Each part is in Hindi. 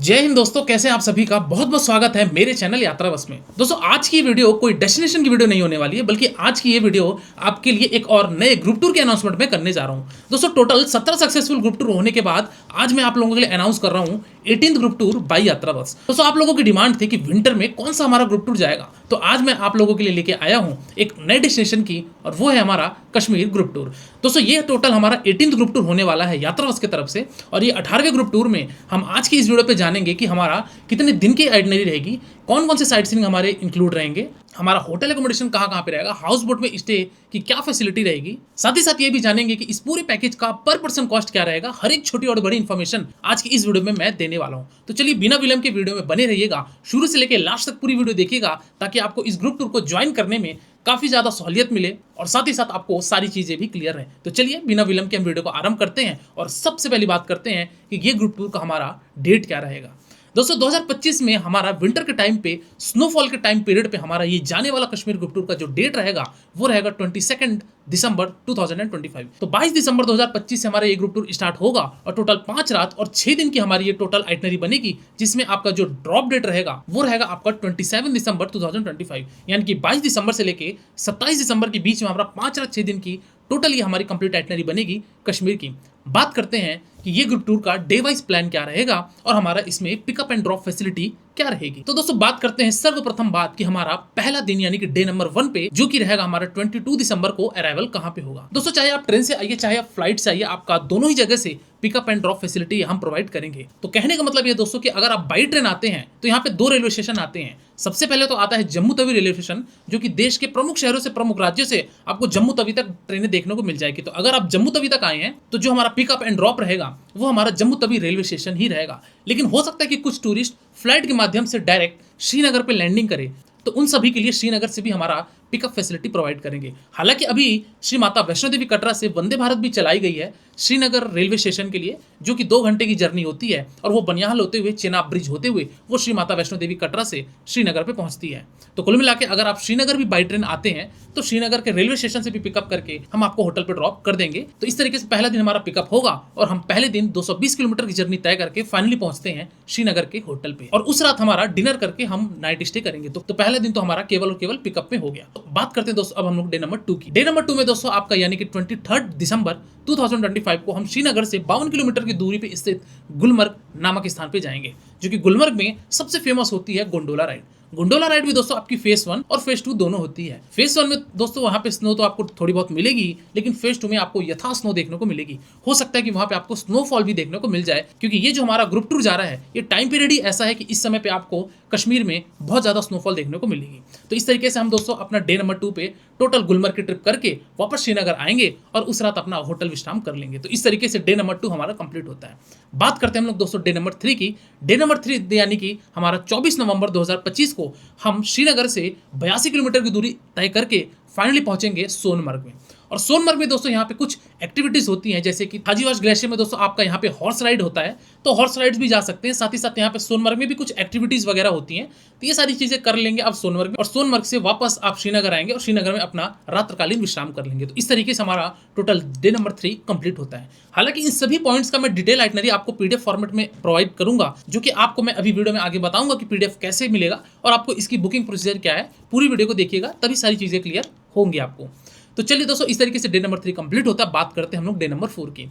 जय हिंद दोस्तों, कैसे हैं आप सभी का बहुत बहुत स्वागत है मेरे चैनल यात्रा बस में। दोस्तों आज की वीडियो कोई डेस्टिनेशन की वीडियो नहीं होने वाली है, बल्कि आज की ये वीडियो आपके लिए एक और नए ग्रुप टूर के अनाउंसमेंट में करने जा रहा हूं। दोस्तों टोटल 17 सक्सेसफुल ग्रुप टूर होने के बाद आज मैं आप लोगों के लिए अनाउंस कर रहा हूं 18th ग्रुप टूर बाई यात्रा बस। दोस्तों आप लोगों की डिमांड थी कि विंटर में कौन सा हमारा ग्रुप टूर जाएगा, तो आज मैं आप लोगों के लिए लेके आया हूं एक नए डेस्टिनेशन की, और वो है हमारा कश्मीर ग्रुप टूर। दोस्तों ये टोटल हमारा 18th ग्रुप टूर होने वाला है यात्रा बस की तरफ से, और ये 18वें ग्रुप टूर में हम आज की इस वीडियो पे जानेंगे कि हमारा कितने दिन की आइटनरी रहेगी, कौन कौन से साइट सीइंग हमारे इंक्लूड रहेंगे, हमारा होटल एकोमोडेशन कहाँ कहाँ पे रहेगा, हाउस बोट में स्टे की क्या फैसिलिटी रहेगी। साथ ही साथ ये भी जानेंगे कि इस पूरे पैकेज का पर पर्सन कॉस्ट क्या रहेगा। हर एक छोटी और बड़ी इंफॉर्मेशन आज की इस वीडियो में मैं देने वाला हूं। तो चलिए बिना विलंब के वीडियो में बने रहिएगा, शुरू से लेकर लास्ट तक पूरी वीडियो देखिएगा, ताकि आपको इस ग्रुप टूर को ज्वाइन करने में काफी ज्यादा सहूलियत मिले और साथ ही साथ आपको सारी चीजें भी क्लियर रहे। तो चलिए बिना विलंब के हम वीडियो को आरंभ करते हैं और सबसे पहली बात करते हैं कि ये ग्रुप टूर का हमारा डेट क्या रहेगा। दोस्तों 2025 में हमारा विंटर के टाइम पे, स्नोफॉल के टाइम पीरियड पे हमारा ये जाने वाला कश्मीर ग्रुप टूर का जो डेट रहेगा वो रहेगा 22 दिसंबर 2025। तो 22 दिसंबर 2025 से हमारा ये ग्रुप टूर स्टार्ट होगा और टोटल 5 रात और 6 दिन की हमारी ये टोटल आइटनरी बनेगी, जिसमें आपका जो ड्रॉप डेट रहेगा वो रहेगा आपका 27 दिसंबर 2025, यानी कि 22 दिसंबर से लेके 27 दिसंबर के बीच में हमारा 5 रात 6 दिन की टोटल ये हमारी कंप्लीट आइटनरी बनेगी कश्मीर की। बात करते हैं कि ये ग्रुप टूर का डे वाइज प्लान क्या रहेगा और हमारा इसमें पिकअप एंड ड्रॉप फैसिलिटी क्या रहेगी। तो दोस्तों बात करते हैं सर्वप्रथम बात कि हमारा पहला दिन यानी कि डे नंबर 1 पे, जो कि रहेगा हमारा 22 दिसंबर को, अराइवल कहां पे होगा। दोस्तों चाहे आप ट्रेन से आइए चाहे आप फ्लाइट से आइए, आपका दोनों ही जगह से पिकअप एंड ड्रॉप फैसिलिटी हम प्रोवाइड करेंगे। तो कहने का मतलब ये दोस्तों कि अगर आप बाई ट्रेन आते हैं तो यहाँ पे 2 रेलवे स्टेशन आते हैं। सबसे पहले तो आता है जम्मू तवी रेलवे स्टेशन, जो कि देश के प्रमुख शहरों से, प्रमुख राज्यों से आपको जम्मू तवी तक ट्रेनें देखने को मिल जाएगी। तो अगर आप जम्मू तवी तक आए हैं तो जो हमारा पिकअप एंड ड्रॉप रहेगा वो हमारा जम्मू तवी रेलवे स्टेशन ही रहेगा। लेकिन हो सकता है कि कुछ टूरिस्ट फ्लाइट के माध्यम से डायरेक्ट श्रीनगर पे लैंडिंग करे, तो उन सभी के लिए श्रीनगर से भी हमारा पिकअप फैसिलिटी प्रोवाइड करेंगे। हालांकि अभी श्री माता वैष्णो देवी कटरा से वंदे भारत भी चलाई गई है श्रीनगर रेलवे स्टेशन के लिए, जो कि 2 घंटे की जर्नी होती है और वो बनियाल होते हुए, चेनाब ब्रिज होते हुए वो श्री माता वैष्णो देवी कटरा से श्रीनगर पे पहुंचती है। तो कुल मिला के अगर आप श्रीनगर भी बाई ट्रेन आते हैं तो श्रीनगर के रेलवे स्टेशन से भी पिकअप करके हम आपको होटल पर ड्रॉप कर देंगे। तो इस तरीके से पहला दिन हमारा पिकअप होगा और हम पहले दिन 220 किलोमीटर की जर्नी तय करके फाइनली पहुंचते हैं श्रीनगर के होटल पे, और उस रात हमारा डिनर करके हम नाइट स्टे करेंगे। तो पहले दिन तो हमारा केवल और केवल पिकअप में हो गया। तो बात करते हैं दोस्तों अब हम लोग डे नंबर 2 की। डे नंबर 2 में दोस्तों आपका यानी कि 23 दिसंबर 2025 को हम श्रीनगर से 52 किलोमीटर की दूरी पे स्थित गुलमर्ग नामक स्थान पे जाएंगे, जो कि गुलमर्ग में सबसे फेमस होती है गोंडोला राइड। गोंडोला राइड भी दोस्तों आपकी फेज 1 और फेज 2 दोनों होती है। फेज 1 में दोस्तों वहां पे स्नो तो आपको थोड़ी बहुत मिलेगी, लेकिन फेज 2 में आपको यथा स्नो देखने को मिलेगी। हो सकता है कि वहां पे आपको स्नोफॉल भी देखने को मिल जाए, क्योंकि ये जो हमारा ग्रुप टूर जा रहा है ये टाइम पीरियड ही ऐसा है कि इस समय पे आपको कश्मीर में बहुत ज्यादा स्नोफॉल देखने को मिलेगी। तो इस तरीके से हम दोस्तों अपना डे नंबर 2 पे टोटल गुलमर्ग की ट्रिप करके वापस श्रीनगर आएंगे और उस रात अपना होटल विश्राम कर लेंगे। तो इस तरीके से डे नंबर 2 हमारा कंप्लीट होता है। बात करते हैं हम लोग दोस्तों डे नंबर 3 की। डे नंबर 3 यानी कि हमारा 24 नवंबर 2025 को हम श्रीनगर से 82 किलोमीटर की दूरी तय करके फाइनली पहुंचेंगे सोनमर्ग में। और सोनमर्ग में दोस्तों यहाँ पे कुछ एक्टिविटीज होती हैं, जैसे कि थाजीवास ग्लेशियर में दोस्तों आपका यहाँ पे हॉर्स राइड होता है, तो हॉर्स राइड्स भी जा सकते हैं। साथ ही साथ यहाँ पे सोनमर्ग में भी कुछ एक्टिविटीज वगैरह होती हैं, तो ये सारी चीजें कर लेंगे आप सोनमर्ग में, और सोनमर्ग से वापस आप श्रीनगर आएंगे और श्रीनगर में अपना रात्रकालीन विश्राम कर लेंगे। तो इस तरीके से हमारा टोटल डे नंबर 3 कंप्लीट होता है। हालांकि इन सभी पॉइंट्स का मैं डिटेल आइटनरी आपको पीडीएफ फॉर्मेट में प्रोवाइड करूंगा, जो कि आपको मैं अभी वीडियो में आगे बताऊंगा कि पीडीएफ कैसे मिलेगा और आपको इसकी बुकिंग प्रोसीजर क्या है। पूरी वीडियो को देखिएगा तभी सारी चीजें क्लियर होंगी आपको। तो चलिए दोस्तों इस तरीके से डे नंबर 3 कंप्लीट होता है। बात करते हैं हम लोग डे नंबर 4 की।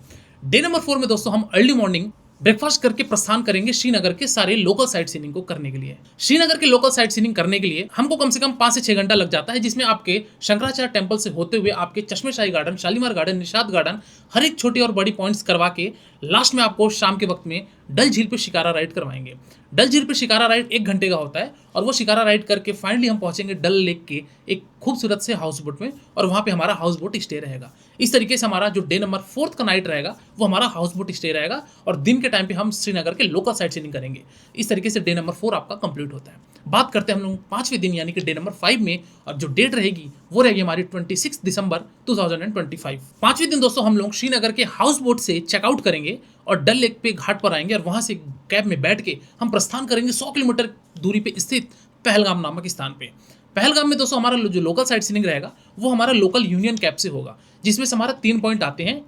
डे नंबर 4 में दोस्तों हम अर्ली मॉर्निंग ब्रेकफास्ट करके प्रस्थान करेंगे श्रीनगर के सारे लोकल साइट सीइंग को करने के लिए। श्रीनगर के लोकल साइट सीइंग करने के लिए हमको कम से कम 5 से 6 घंटा लग जाता है, जिसमें आपके शंकराचार्य टेम्पल से होते हुए आपके Chashmashahi garden, Shalimar garden, Nishat garden, हर एक छोटी और बड़ी पॉइंट्स करवा के लास्ट में आपको शाम के वक्त में डल झील पे शिकारा राइड करवाएंगे। डल झील पे शिकारा राइड 1 घंटे का होता है, और वो शिकारा राइड करके फाइनली हम पहुंचेंगे डल लेक के एक खूबसूरत से हाउस बोट में, और वहाँ पे हमारा हाउस बोट स्टे रहेगा। इस तरीके से हमारा जो डे नंबर 4 का नाइट रहेगा वो हमारा हाउस बोट स्टे रहेगा, और दिन के टाइम पे हम श्रीनगर के लोकल साइट सीइंग करेंगे। इस तरीके से डे नंबर 4 आपका कंप्लीट होता है। बात करते हैं हम लोग 5वें दिन यानी कि डे नंबर 5 में, और जो डेट रहेगी वो रहेगी हमारी 26 दिसंबर 2025। 5वें दिन दोस्तों हम लोग श्रीनगर के हाउस बोट से चेकआउट करेंगे और डल लेक पे घाट पर आएंगे, और वहां से कैब में बैठ के हम प्रस्थान करेंगे 100 किलोमीटर दूरी पे स्थित पहलगाम नामक स्थान पे। पहलगाम में दोस्तों हमारा जो लोकल साइट सीइंग रहेगा वो हमारा लोकल यूनियन कैप से होगा, जिसमें से हमारा 3 पॉइंट आते हैं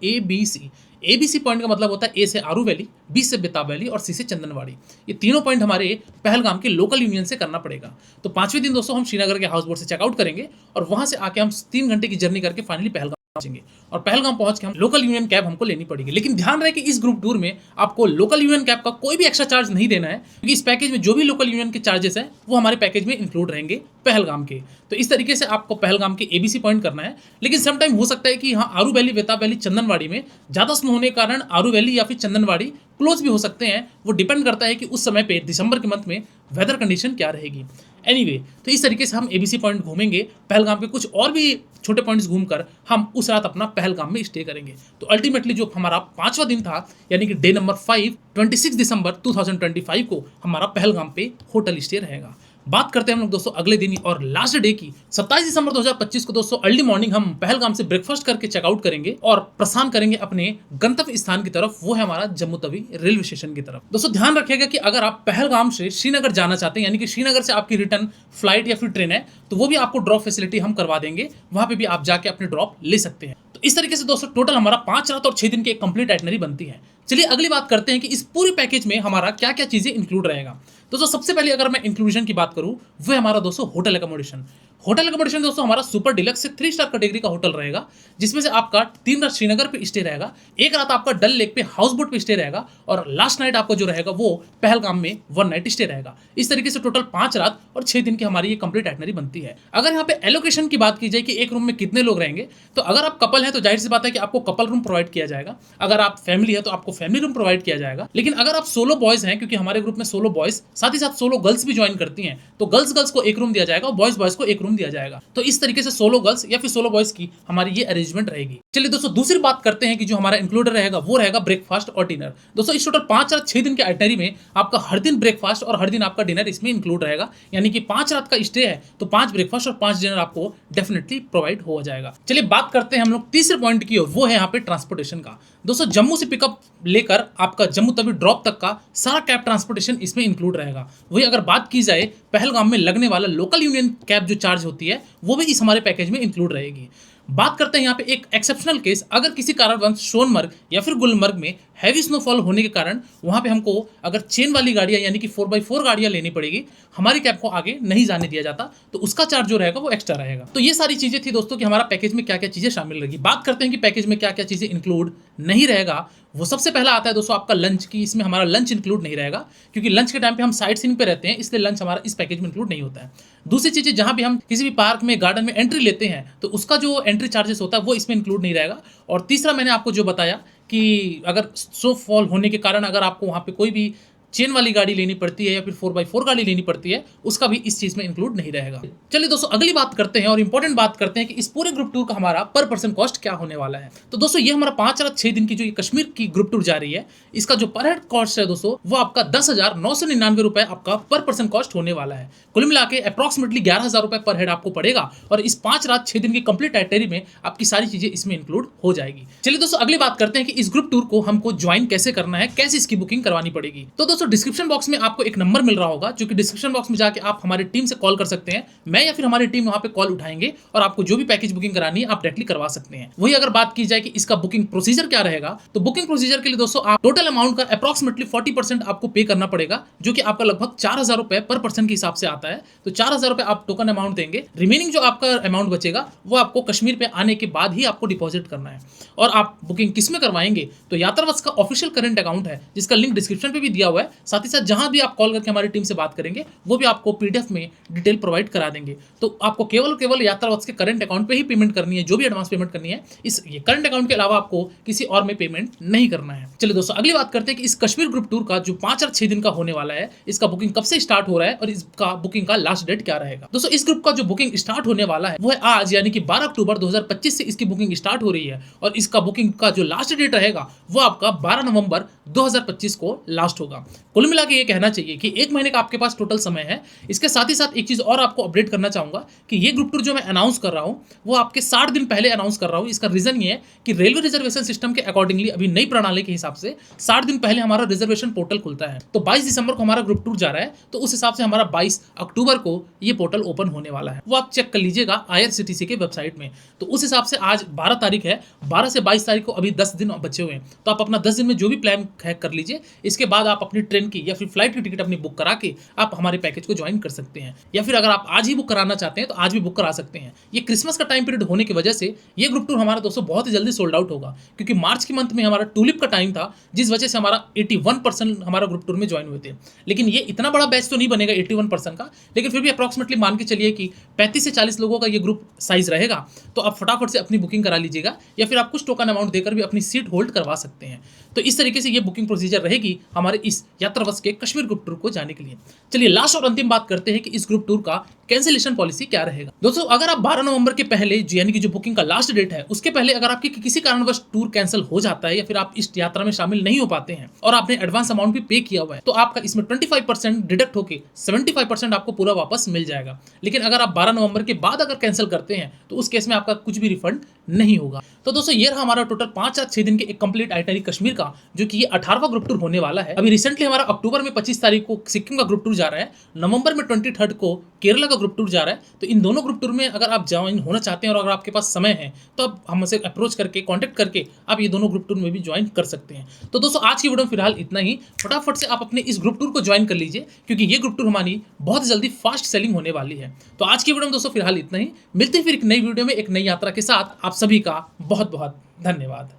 ABC पॉइंट का मतलब होता है A से आरू वैली, B से बेताब वैली और C से चंदनवाड़ी। ये तीनों पॉइंट हमारे पहलगाम के लोकल यूनियन से करना पड़ेगा। तो 5वें दिन दोस्तों हम श्रीनगर के हाउस बोट से चेकआउट करेंगे और वहां से आके हम 3 घंटे की जर्नी करके फाइनली पहलगाम पहुंचेंगे और पहलगाम पहुंच के हम लोकल यूनियन कैब हमको लेनी पड़ेगी। लेकिन ध्यान रहे कि इस ग्रुप टूर में आपको लोकल यूनियन कैब का कोई भी एक्स्ट्रा चार्ज नहीं देना है, क्योंकि इस पैकेज में जो भी लोकल यूनियन के चार्जेस हैं वो हमारे पैकेज में इंक्लूड रहेंगे पहलगाम के। तो इस तरीके से आपको पहलगाम के ABC पॉइंट करना है। लेकिन सम टाइम हो सकता है कि यहाँ आरू वैली, बेताब वैली, चंदनवाड़ी में ज़्यादा स्नो होने के कारण आरू वैली या फिर चंदनवाड़ी क्लोज भी हो सकते हैं। वो डिपेंड करता है कि उस समय पे दिसंबर के मंथ में वेदर कंडीशन क्या रहेगी। एनीवे, तो इस तरीके से हम ABC पॉइंट घूमेंगे। पहलगाम के कुछ और भी छोटे पॉइंट्स घूमकर हम उस रात अपना पहलगाम में स्टे करेंगे। तो अल्टीमेटली जो हमारा 5वां दिन था, यानी कि डे नंबर 5, 26 दिसंबर 2025 को हमारा पहलगाम पे होटल स्टे रहेगा। बात करते हैं हम लोग दोस्तों अगले दिन और लास्ट डे की। 27 दिसंबर 2025 को दोस्तों अर्ली मॉर्निंग हम पहलगाम से ब्रेकफास्ट करके चेकआउट करेंगे और प्रस्थान करेंगे अपने गंतव्य स्थान की तरफ। वो है हमारा जम्मू तवी रेलवे स्टेशन की तरफ। दोस्तों ध्यान रखिएगा कि अगर आप पहलगाम से श्रीनगर जाना चाहते हैं, यानी कि श्रीनगर से आपकी रिटर्न फ्लाइट या फिर ट्रेन है, तो वो भी आपको ड्रॉप फैसिलिटी हम करवा देंगे। वहां पे भी आप जाके अपने ड्रॉप ले सकते हैं। तो इस तरीके से दोस्तों टोटल हमारा 5 रात और 6 दिन की एक कंप्लीट आइटनरी बनती है। चलिए अगली बात करते हैं कि इस पूरी पैकेज में हमारा क्या क्या चीजें इंक्लूड रहेगा। दोस्तों सबसे पहले अगर मैं इंक्लूजन की बात करूं, वो हमारा दोस्तों होटल एकोमोडेशन। होटल एकोमोडेशन दोस्तों हमारा सुपर डिलक्स से 3 स्टार कैटेगरी का होटल रहेगा, जिसमें से आपका 3 रात श्रीनगर पे स्टे रहेगा, 1 रात आपका डल लेक पे हाउस बोट पे स्टे रहेगा और लास्ट नाइट आपका जो रहेगा वो पहलगाम में 1 नाइट स्टे रहेगा। इस तरीके से टोटल 5 रात और 6 दिन की हमारी ये कंप्लीट आइटनरी बनती है। अगर यहाँ पे एलोकेशन की बात की जाए कि एक रूम में कितने लोग रहेंगे, तो अगर आप कपल है तो जाहिर सी बात है कि आपको कपल रूम प्रोवाइड किया जाएगा। अगर आप फैमिली है तो आपको फैमिली रूम प्रोवाइड किया जाएगा। लेकिन अगर आप सोलो बॉयज हैं, क्योंकि हमारे ग्रुप में सोलो बॉयज साथ ही साथ सोलो गर्ल्स भी ज्वाइन करती हैं, तो गर्ल्स को एक रूम दिया जाएगा और बॉयज को एक रूम दिया जाएगा। तो इस तरीके से सोलो गर्ल्स या फिर सोलो बॉयज की हमारी ये अरेंजमेंट रहेगी। चलिए दोस्तों दूसरी बात करते हैं कि जो हमारा इंक्लूडेड रहेगा वो रहेगा ब्रेकफास्ट और डिनर। दोस्तों इस टोटल 5 रात 6 दिन के आइटनरी में आपका हर दिन ब्रेकफास्ट और हर दिन आपका डिनर इसमें इंक्लूड रहेगा। यानी कि 5 रात का स्टे है तो 5 ब्रेकफास्ट और 5 डिनर आपको डेफिनेटली प्रोवाइड हो जाएगा। चलिए बात करते हैं हम लोग तीसरे पॉइंट की, और वो है यहाँ पे ट्रांसपोर्टेशन का। दोस्तों जम्मू से पिकअप लेकर आपका जम्मू तवी ड्रॉप तक का सारा कैब ट्रांसपोर्टेशन इसमें इंक्लूड रहेगा। वही अगर बात की जाए पहलगाम में लगने वाला लोकल यूनियन कैब जो चार्ज होती है वो भी इस हमारे पैकेज में इंक्लूड रहेगी। बात करते हैं यहाँ पे एक एक्सेप्शनल केस, अगर किसी कारणवश सोनमर्ग या फिर गुलमर्ग में हैवी स्नोफॉल होने के कारण वहाँ पे हमको अगर चेन वाली गाड़ियाँ यानी कि 4x4 गाड़ियाँ लेनी पड़ेगी, हमारी कैब को आगे नहीं जाने दिया जाता, तो उसका चार्ज जो रहेगा वो एक्स्ट्रा रहेगा। तो ये सारी चीज़ें थी दोस्तों कि हमारा पैकेज में क्या क्या चीज़ें शामिल रहेगी। बात करते हैं कि पैकेज में क्या क्या चीज़ें इंक्लूड नहीं रहेगा। वो सबसे पहला आता है दोस्तों आपका लंच की। इसमें हमारा लंच इंक्लूड नहीं रहेगा, क्योंकि लंच के टाइम पे हम साइट सीइंग पे रहते हैं, इसलिए लंच हमारा इस पैकेज में इंक्लूड नहीं होता है। दूसरी चीज़ें, जहाँ भी हम किसी भी पार्क में, गार्डन में एंट्री लेते हैं तो उसका जो एंट्री चार्जेस होता है वो इसमें इंक्लूड नहीं रहेगा। और तीसरा मैंने आपको जो बताया कि अगर स्नोफॉल होने के कारण अगर आपको वहाँ पे कोई भी चेन वाली गाड़ी लेनी पड़ती है या फिर 4x4 गाड़ी लेनी पड़ती है, उसका भी इस चीज में इंक्लूड नहीं रहेगा। चलिए दोस्तों अगली बात करते हैं और इंपॉर्टेंट बात करते हैं कि इस पूरे ग्रुप टूर का हमारा पर पर्सन कॉस्ट क्या होने वाला है। तो दोस्तों ये हमारा 5 रात 6 दिन की जो ये कश्मीर की ग्रुप टूर जा रही है, इसका जो पर हेड कॉस्ट है दोस्तों वो आपका 10,999 रुपए आपका पर पर्सन कॉस्ट होने वाला है। कुल मिला के अप्रॉक्सिमेटली 11,000 रुपए पर हेड आपको पड़ेगा और इस 5 रात 6 दिन की कंप्लीट आइटनरी में आपकी सारी चीजें इसमें इंक्लूड हो जाएगी। चलिए दोस्तों अगली बात करते हैं कि इस ग्रुप टूर को हमको ज्वाइन कैसे करना है, कैसे इसकी बुकिंग करवानी पड़ेगी। तो दोस्तों डिस्क्रिप्शन बॉक्स में आपको एक नंबर मिल रहा होगा, जो कि डिस्क्रिप्शन बॉक्स में जाके आप हमारी टीम से कॉल कर सकते हैं। मैं या फिर हमारी टीम वहां पे कॉल उठाएंगे और आपको जो भी पैकेज बुकिंग करानी है आप डायरेक्टली करवा सकते हैं। वही अगर बात की जाए कि इसका बुकिंग प्रोसीजर क्या रहेगा, तो बुकिंग प्रोसीजर के लिए दोस्तों आप टोटल अमाउंट का अप्रॉक्सिमेटली 40% आपको पे करना पड़ेगा, जो कि आपका लगभग 4,000 रुपए पर पर्सन के हिसाब से आता है। तो 4,000 रुपए आप टोकन अमाउंट देंगे, रिमेनिंग जो आपका अमाउंट बचेगा वो आपको कश्मीर पे आने के बाद ही आपको डिपॉजिट करना है। और आप बुकिंग किस में करवाएंगे, तो यात्रावत्स का ऑफिशियल करंट अकाउंट है, जिसका लिंक डिस्क्रिप्शन पे भी दिया हुआ है। साथ ही साथ जहां भी आप कॉल करके हमारी टीम से बात करेंगे वो भी आपको पीडीएफ में डिटेल प्रोवाइड करा देंगे। तो आपको केवल यात्रावत्स के करंट अकाउंट पे ही पेमेंट करनी है, जो भी एडवांस पेमेंट करनी है। इस ये करंट अकाउंट के अलावा आपको किसी और में पेमेंट नहीं करना है। चलिए दोस्तों अगली बात करते हैं कि इस कश्मीर ग्रुप टूर का जो 5 और 6 दिन का होने वाला है, इसका बुकिंग कब से स्टार्ट हो रहा है और इसका बुकिंग का लास्ट डेट क्या रहेगा। दोस्तों इस ग्रुप का जो बुकिंग स्टार्ट होने वाला है वो है आज, यानी कि 12 अक्टूबर 2025 से इसकी बुकिंग स्टार्ट हो रही है और इसका बुकिंग का जो लास्ट डेट रहेगा वो आपका 12 नवंबर 2025 को लास्ट होगा। कुल मिला के ये कहना चाहिए कि 1 महीने का आपके पास टोटल समय है। इसके साथ ही साथ एक चीज़ और आपको अपडेट करना चाहूँगा कि ये ग्रुप टूर जो मैं अनाउंस कर रहा हूँ, वो आपके 60 दिन पहले अनाउंस कर रहा हूँ। इसका रीज़न ये है कि रेलवे रिजर्वेशन सिस्टम के अकॉर्डिंगली अभी नई प्रणाली के हिसाब से 60 दिन पहले हमारा रिजर्वेशन पोर्टल खुलता है। तो 22 दिसंबर को हमारा ग्रुप टूर जा रहा है, तो उस हिसाब से हमारा 22 अक्टूबर को ये पोर्टल ओपन होने वाला है। वो आप चेक कर लीजिएगा IRCTC के वेबसाइट में। तो उस हिसाब से आज 12 तारीख है, 12 से 22 तारीख को अभी 10 दिन बचे हुए हैं। तो आप अपना 10 दिन में जो भी प्लान है कर लीजिए। इसके बाद आप अपनी ट्रेन की या फिर फ्लाइट की टिकट अपनी बुक करा के आप हमारे पैकेज को ज्वाइन कर सकते हैं, या फिर अगर आप आज ही बुक कराना चाहते हैं तो आज भी बुक करा सकते हैं। ये क्रिसमस का टाइम पीरियड होने की वजह से ये ग्रुप टूर हमारा दोस्तों बहुत ही जल्दी सोल्ड आउट होगा, क्योंकि मार्च के मंथ में हमारा टूलिप का टाइम था, जिस वजह से हमारा 81% हमारा ग्रुप टूर में ज्वाइन हुए थे। लेकिन ये इतना बड़ा बैच तो नहीं बनेगा 81% का, लेकिन फिर भी अप्रॉक्सिमेटली मान के चलिए कि 35 से 40 लोगों का ये ग्रुप साइज रहेगा। तो आप फटाफट से अपनी बुकिंग करा लीजिएगा, या फिर आप कुछ टोकन अमाउंट देकर भी अपनी सीट होल्ड करवा सकते हैं। तो इस तरीके से ये बुकिंग प्रोसीजर रहेगी हमारे इस यात्रा बस के कश्मीर ग्रुप टूर को जाने के लिए। चलिए लास्ट और अंतिम बात करते हैं कि इस ग्रुप टूर का कैंसिलेशन पॉलिसी क्या रहेगा। दोस्तों, अगर आप 12 नवंबर के पहले यानी कि जो बुकिंग का लास्ट डेट है उसके पहले अगर आपके किसी कारणवश टूर कैंसिल हो जाता है, या फिर आप इस यात्रा में शामिल नहीं हो पाते हैं और आपने एडवांस अमाउंट भी पे किया हुआ है, तो आपका इसमें 25% डिडक्ट होकर 75% आपको पूरा वापस मिल जाएगा। लेकिन अगर आप 12 नवंबर के बाद अगर कैंसिल करते हैं तो उस केस में आपका कुछ भी रिफंड नहीं होगा। तो दोस्तों, ये रहा हमारा टोटल 5 या 6 दिन के एक कंप्लीट आइटनरी कश्मीर का, जो कि ये 18वां ग्रुप टूर होने वाला है। अभी रिसेंटली हमारा अक्टूबर में 25 तारीख को सिक्किम का ग्रुप टूर जा रहा है, नवंबर में 23 को केरला का ग्रुप टूर जा रहा है। तो इन दोनों ग्रुप टूर में अगर आप ज्वाइन होना चाहते हैं और अगर आपके पास समय है तो आप हमसे अप्रोच करके कॉन्टैक्ट करके आप ये दोनों ग्रुप टूर में भी ज्वाइन कर सकते हैं। तो दोस्तों, आज की वीडियो में फिलहाल इतना ही। फटाफट से आप अपने इस ग्रुप टूर को ज्वाइन कर लीजिए, क्योंकि ये ग्रुप टूर हमारी बहुत जल्दी फास्ट सेलिंग होने वाली है। तो आज की वीडियो में दोस्तों फिलहाल इतना ही। मिलते हैं फिर एक नई वीडियो में एक नई यात्रा के साथ। आप सभी का बहुत बहुत धन्यवाद।